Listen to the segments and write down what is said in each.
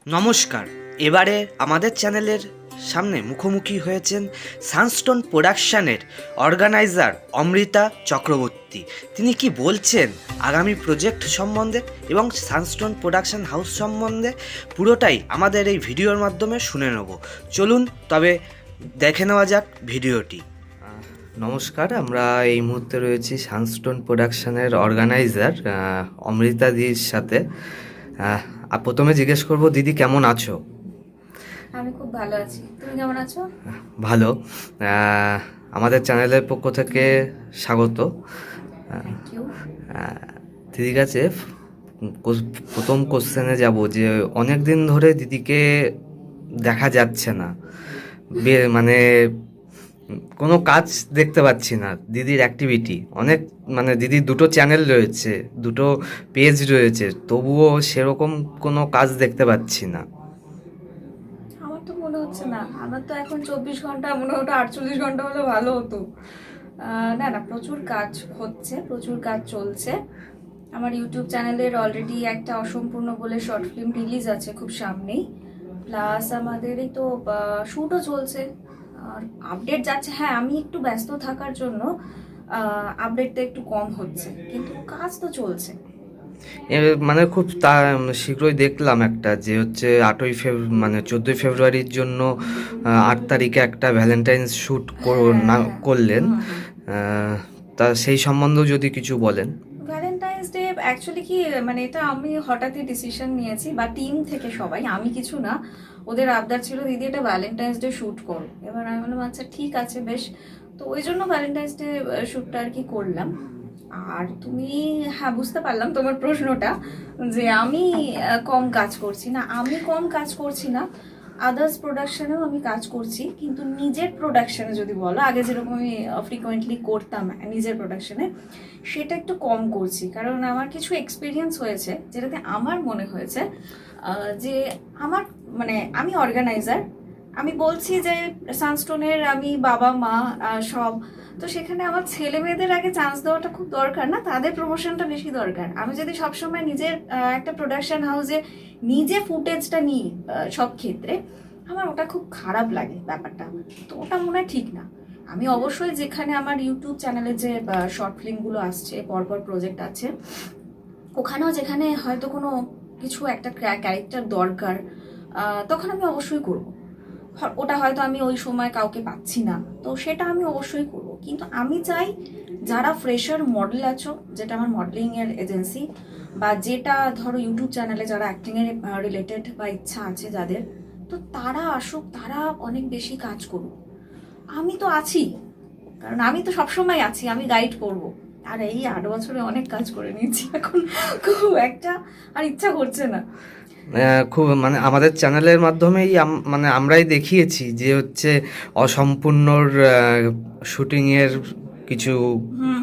নমস্কার। এবারে আমাদের চ্যানেলের সামনে মুখোমুখি হয়েছেন সানস্টোন প্রোডাকশানের অর্গানাইজার অমৃতা চক্রবর্তী। তিনি কি বলছেন আগামী প্রজেক্ট সম্বন্ধে এবং সানস্টোন প্রোডাকশন হাউস সম্বন্ধে পুরোটাই আমাদের এই ভিডিওর মাধ্যমে শুনে নেব। চলুন তবে দেখে নেওয়া যাক ভিডিওটি। নমস্কার, আমরা এই মুহূর্তে রয়েছি সানস্টোন প্রোডাকশনের অর্গানাইজার অমৃতা দির সাথে। প্রথমে জিজ্ঞেস করব, দিদি কেমন আছো? আমি খুব ভালো আছি, তুমি কেমন আছো? ভালো। আমাদের চ্যানেলের পক্ষ থেকে স্বাগত। Thank you. দিদির কাছে প্রথম কোশ্চেনে যাব যে অনেক দিন ধরে দিদিকে দেখা যাচ্ছে না, মানে কোনো কাজ দেখতে পাচ্ছি না। দিদির অ্যাক্টিভিটি অনেক, মানে দিদির দুটো চ্যানেল রয়েছে, দুটো পেজ রয়েছে, তবুও সেরকম কোনো কাজ দেখতে পাচ্ছি না। আমার তো মনে হচ্ছে না, আমার তো এখন 24 ঘন্টা, মনে হতো 48 ঘন্টা হলে ভালো হতো। না না, প্রচুর কাজ হচ্ছে, প্রচুর কাজ চলছে। আমার ইউটিউব চ্যানেলের অলরেডি একটা অসম্পূর্ণ বলে শর্ট ফিল্ম রিলিজ আছে খুব সামনেই, প্লাস আমাদের এই তো শ্যুটও চলছে আর আপডেট যাচ্ছে। হ্যাঁ, আমি একটু ব্যস্ত থাকার জন্য আপডেটটা একটু কম হচ্ছে, কিন্তু কাজ তো চলছে। মানে খুব শীঘ্রই দেখলাম একটা, যে হচ্ছে 14ই ফেব্রুয়ারির জন্য 8 তারিখে একটা ভ্যালেন্টাইন্স শ্যুট করলেন। তা সেই সম্বন্ধেও যদি কিছু বলেন। ভ্যালেন্টাইন্স ডে অ্যাকচুয়ালি কি, মানে এটা আমি হঠাৎই ডিসিশন নিয়েছি, বা টিম থেকে সবাই, আমি কিছু না, ওদের আবদার ছিল দিদি এটা ভ্যালেন্টাইন্স ডে শ্যুট করো। এবার আমি বললাম আচ্ছা ঠিক আছে বেশ, তো ওই জন্য ভ্যালেন্টাইন্স ডে শ্যুটটা আর কি করলাম। আর তুমি, হ্যাঁ বুঝতে পারলাম তোমার প্রশ্নটা, যে আমি কম কাজ করছি না। আমি কম কাজ করছি না, আদার্স প্রোডাকশনেও আমি কাজ করছি, কিন্তু নিজের প্রোডাকশনে যদি বলো, আগে যেরকম আমি ফ্রিকোয়েন্টলি করতাম নিজের প্রোডাকশনে, সেটা একটু কম করছি। কারণ আমার কিছু এক্সপিরিয়েন্স হয়েছে যেটাতে আমার মনে হয়েছে যে আমার, মানে আমি অর্গানাইজার, আমি বলছি যে সানস্টোনের আমি বাবা মা সব, তো সেখানে আমার ছেলে মেয়েদের আগে চান্স দেওয়াটা খুব দরকার না, তাদের প্রমোশনটা বেশি দরকার। আমি যদি সবসময় নিজের একটা প্রোডাকশন হাউসে নিজে ফুটেজটা নিই সব ক্ষেত্রে, আমার ওটা খুব খারাপ লাগে ব্যাপারটা, তো ওটা মনে হয় ঠিক না। আমি অবশ্যই যেখানে আমার ইউটিউব চ্যানেলে যে শর্ট ফিল্মগুলো আসছে, পরপর প্রজেক্ট আছে, ওখানেও যেখানে হয়তো কোনো কিছু একটা ক্যারেক্টার দরকার, তখন আমি অবশ্যই করব। ওটা হয়তো আমি ওই সময় কাউকে পাচ্ছি না, তো সেটা আমি অবশ্যই করব। কিন্তু আমি চাই যারা ফ্রেশার মডেল আছো, যেটা আমার মডেলিং এর এজেন্সি, বা যেটা ধরো ইউটিউব চ্যানেলে যারা অ্যাক্টিং এর রিলেটেড বা ইচ্ছা আছে যাদের, তো তারা আসুক, তারা অনেক বেশি কাজ করুক। আমি তো আছি, কারণ আমি তো সবসময় আছি, আমি গাইড করব। আর এই 8 বছরে অনেক কাজ করে নিয়েছি, এখন খুব একটা আর ইচ্ছা করছে না। খুব, মানে আমাদের চ্যানেলের মাধ্যমেই মানে আমরাই দেখিয়েছি যে হচ্ছে অসম্পূর্ণর শুটিংয়ের কিছু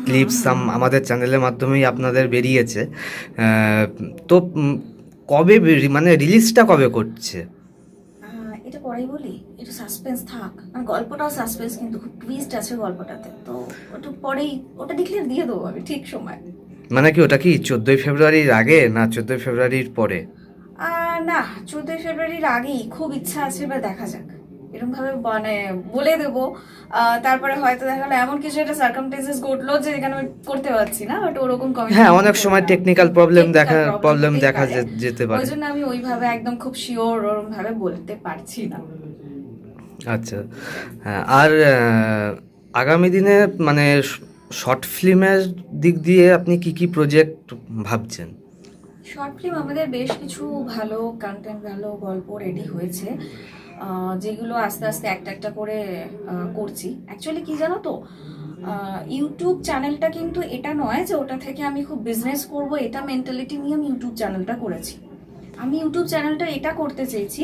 ক্লিপস আমাদের চ্যানেলের মাধ্যমেই আপনাদের বেরিয়েছে। তো কবে মানে রিলিজটা কবে করছে? এটা পরেই বলি, এটা সাসপেন্স থাক, মানে গল্পটাও সাসপেন্স, কিন্তু খুব টুইস্ট আছে গল্পটাতে, তো ওটা পরেই, ওটা দেখলে দিয়ে দেবো আমি ঠিক সময়। মানে কি ওটা কি 14ই ফেব্রুয়ারির আগে না 14ই ফেব্রুয়ারির পরে? না, 14 ফেব্রুয়ারির আগেই খুব ইচ্ছা আছে, এবার দেখা যাক। এরকম ভাবে মানে বলে দেবো, তারপরে হয়তো দেখা গেলো এমন কিছু একটা সার্কামস্টেন্সেস ঘটলো যে এখানে আমি করতে পারছি না, বাট ওরকম হ্যাঁ, অনেক সময় টেকনিক্যাল প্রবলেম দেখা যেতে পারে, ওই জন্য আমি ওইভাবে একদম খুব শিওর ওরকম ভাবে বলতে পারছি না। আচ্ছা। হ্যাঁ, আর আগামী দিনে মানে শর্ট ফিল্মের দিক দিয়ে আপনি কি কি প্রজেক্ট ভাবছেন? শর্ট ফিল্ম আমাদের বেশ কিছু ভালো কন্টেন্ট, ভালো গল্প রেডি হয়েছে, যেগুলো আস্তে আস্তে একটা একটা করে করছি। অ্যাকচুয়ালি কি জানো তো, ইউটিউব চ্যানেলটা কিন্তু এটা নয় যে ওটা থেকে আমি খুব বিজনেস করব, এটা মেন্টালিটি নিয়ে আমি ইউটিউব চ্যানেলটা করেছি। আমি ইউটিউব চ্যানেলটা এটা করতে চেয়েছি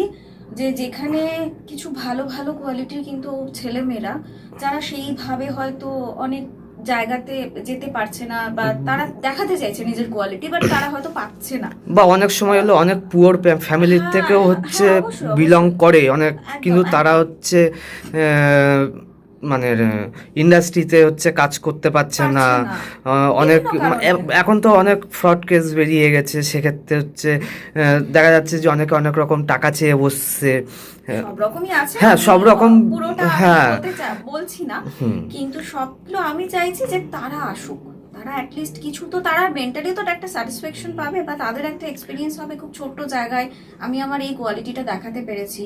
যে যেখানে কিছু ভালো ভালো কোয়ালিটির কিন্তু ছেলেমেয়েরা, যারা সেইভাবে হয়তো অনেক জায়গাতে যেতে পারছে না, বা তারা দেখাতে চাইছে নিজের কোয়ালিটি, বাট তারা হয়তো পাচ্ছে না, বা অনেক সময় হলো অনেক পুয়ার ফ্যামিলির থেকেও হচ্ছে বিলং করে অনেক, কিন্তু তারা হচ্ছে মানে ইন্ডাস্ট্রিতে হচ্ছে কাজ করতে পারছে না। পারছে না। অনেক বিভিন্ন কারণে। এখন তো অনেক ফ্রড কেস বেরিয়ে গেছে, সেক্ষেত্রে হচ্ছে দেখা যাচ্ছে যে অনেকে অনেক রকম টাকা চেয়ে বসছে। সব রকমই আছে, হ্যাঁ, আমি সব রকম। পুরোটা আমি হ্যাঁ। বলছি না, হুম। কিন্তু সবগুলো আমি চাইছি যে তারা আসুক, তারা অ্যাটলিস্ট কিছু তো তারা মেন্টালি তো একটা স্যাটিসফ্যাকশন পাবে, বা তাদের একটা এক্সপিরিয়েন্স হবে খুব ছোট্ট জায়গায় আমি আমার এই কোয়ালিটিটা দেখাতে পেরেছি,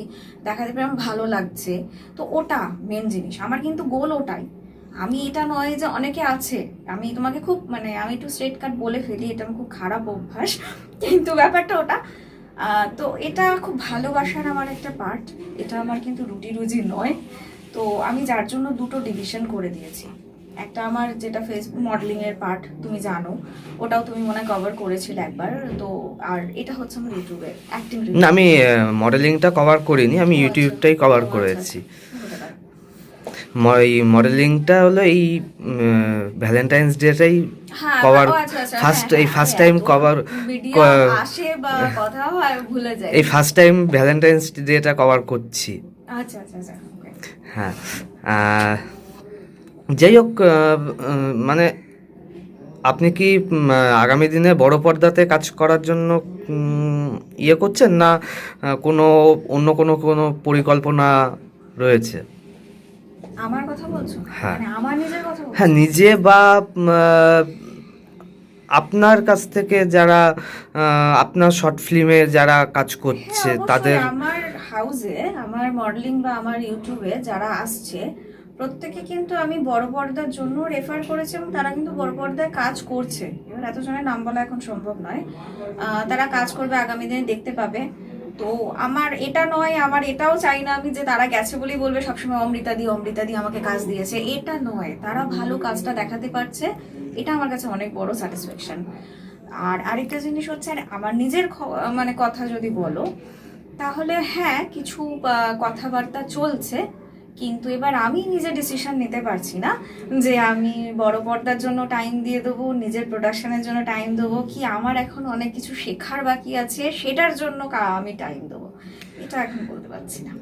দেখাতে পেরে আমার ভালো লাগছে। তো ওটা মেন জিনিস, আমার কিন্তু গোল ওটাই। আমি এটা নয় যে অনেকে আছে, আমি তোমাকে খুব মানে আমি একটু স্ট্রেট কাট বলে ফেলি, এটা আমার খুব খারাপ অভ্যাস, কিন্তু ব্যাপারটা ওটা। তো এটা খুব ভালোবাসার আমার একটা পার্ট, এটা আমার কিন্তু রুটি রুজি নয়। তো আমি যার জন্য দুটো ডিভিশন করে দিয়েছি। একটা আমার যেটা ফেসবুক মডেলিং এর পার্ট, তুমি জানো, ওটাও তুমি মনে হয় কভার করেছিলে একবার তো। আর এটা হচ্ছে আমার ইউটিউবে অ্যাক্টিং। না, আমি মডেলিংটা কভার করিনি, আমি ইউটিউবটাই কভার আচ্ছা, করেছি। হতে পারে। এই মডেলিংটা হলো এই ভ্যালেন্টাইন্স ডেটাই হ্যাঁ, কভার, ও আচ্ছা আচ্ছা, ফার্স্ট হ্যাঁ, এই হ্যাঁ, ফার্স্ট আমি টাইম এত কভার, ভিডিও আসে বা কথা হয় ভুলে যাই। এই first time Valentine's data cover করছি। আচ্ছা আচ্ছা আচ্ছা, okay. হ্যাঁ। যাই হোক, মানে আপনি কি আগামী দিনে বড় পর্দাতে কাজ করার জন্য ইয়ে করছেন, না কোনো অন্য কোনো কোনো পরিকল্পনা রয়েছে? আমার কথা বলছো? হ্যাঁ। মানে আমার নিজের কথা বলছো? হ্যাঁ, নিজে বা আপনার কাছ থেকে যারা আপনার শর্ট ফিল্মে যারা কাজ করছে হ্যাঁ, অবশ্যই। তাদের। আমার হাউসে আমার মডেলিং বা আমার ইউটিউবে যারা আসছে প্রত্যেকে কিন্তু আমি বড় পর্দার জন্য রেফার করেছি, এবং তারা কিন্তু বড় পর্দায় কাজ করছে। এবার এতজনের নাম বলা এখন সম্ভব নয়, তারা কাজ করবে, আগামী দিনে দেখতে পাবে। তো আমার এটা নয়, আমার এটাও চাই না আমি যে তারা গেছে বলেই বলবে সবসময় অমৃতা দি আমাকে কাজ দিয়েছে, এটা নয়। তারা ভালো কাজটা দেখাতে পারছে, এটা আমার কাছে অনেক বড় স্যাটিসফ্যাকশন। আর আরেকটা জিনিস হচ্ছে, আমার নিজের মানে কথা যদি বলো, তাহলে হ্যাঁ কিছু কথাবার্তা চলছে, কিন্তু এবার আমি নিজে ডিসিশন নিতে পারছি না যে আমি বড় পর্দার জন্য টাইম দিয়ে দেবো, নিজের প্রোডাকশনের জন্য টাইম দেবো, কি আমার এখন অনেক কিছু শেখার বাকি আছে সেটার জন্য আমি টাইম দেবো, এটা এখন বলতে পারছি না।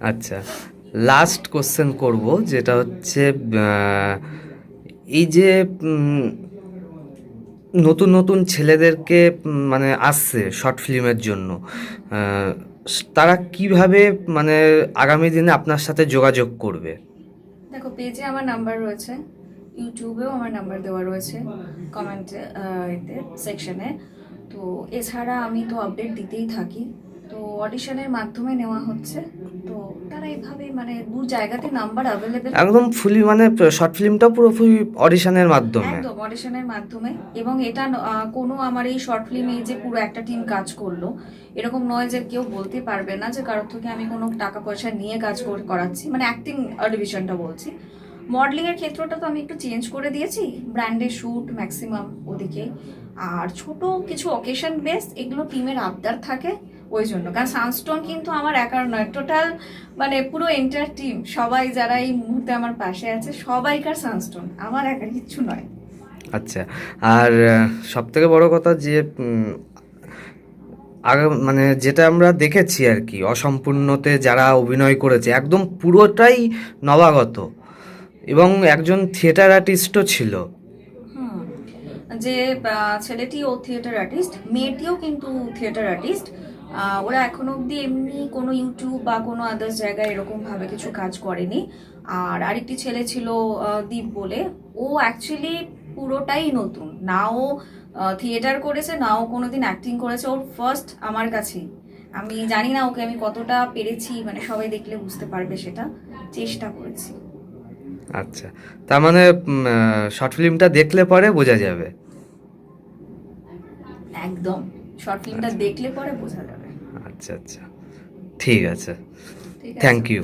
আচ্ছা, লাস্ট কোশ্চেন করব, যেটা হচ্ছে এই যে নতুন নতুন ছেলেদেরকে মানে আসছে শর্ট ফিল্মের জন্য, তারা কিভাবে মানে আগামী দিনে আপনার সাথে যোগাযোগ করবে? দেখো, পেজে আমার নাম্বার রয়েছে, ইউটিউবেও আমার নাম্বার দেওয়া রয়েছে কমেন্টে, এতে সেকশনে। তো এছাড়া আমি তো আপডেট দিতেই থাকি, তো অডিশনের মাধ্যমে নেওয়া হচ্ছে। তো তারা এইভাবে মানে দু জায়গাতে নাম্বার অ্যাভেলেবেল, একদম ফুলি মানে শর্ট ফিল্মটাও পুরোপুরি অডিশনের মাধ্যমে? একদম অডিশনের মাধ্যমে। এবং এটা কোনো আমার এই শর্ট ফিল্মে যে পুরো একটা টিম কাজ করলো এরকম নয় যে কেউ বলতে পারবে না যে কারোর থেকে আমি কোনো টাকা পয়সা নিয়ে কাজ করাচ্ছি, মানে অ্যাক্টিং ডিভিশনটা বলছি। মডেলিং এর ক্ষেত্রটা তো আমি একটু চেঞ্জ করে দিয়েছি, ব্র্যান্ডের শ্যুট ম্যাক্সিমাম ওদিকে, আর ছোট কিছু অকেশন বেস এগুলো টিমের আবদার থাকে ওই জন্য। কারণ সানস্টোন কিন্তু আমার একার নয়, টোটাল মানে পুরো এন্টার টিম, সবাই যারা এই মুহূর্তে আমার পাশে আছে সবাইকার সানস্টোন, আমার একার কিচ্ছু নয়। আচ্ছা, আর সব থেকে বড় কথা যে আগে মানে যেটা আমরা দেখেছি আর কি, অসম্পূর্ণতে যারা অভিনয় করেছে একদম পুরোটাই নবাগত, এবং একজন থিয়েটার আর্টিস্টও ছিল। হুম, যে ছেলেটি ও থিয়েটার আর্টিস্ট, মেয়েটিও কিন্তু থিয়েটার আর্টিস্ট। ওরা এখনো অবধি এমনি কোনো ইউটিউব বা কোনো আদার্স জায়গায় এরকম ভাবে কিছু কাজ করেনি। আর আরেকটি ছেলে ছিল দীপ বলে, ও অ্যাকচুয়ালি পুরোটাই নতুন, না ও থিয়েটার করেছে না ও কোনোদিন অ্যাক্টিং করেছে, ওর ফার্স্ট আমার কাছেই। আমি জানি না ওকে আমি কতটা পেরেছি, মানে সবাই দেখলে বুঝতে পারবে, সেটা চেষ্টা করেছি। আচ্ছা, তার মানে শর্ট ফিল্মটা দেখলে পরে বোঝা যাবে? একদম, শর্ট ফিল্মটা দেখলে পরে বোঝা যাবে। আচ্ছা আচ্ছা, ঠিক আছে, ঠিক আছে। Thank you.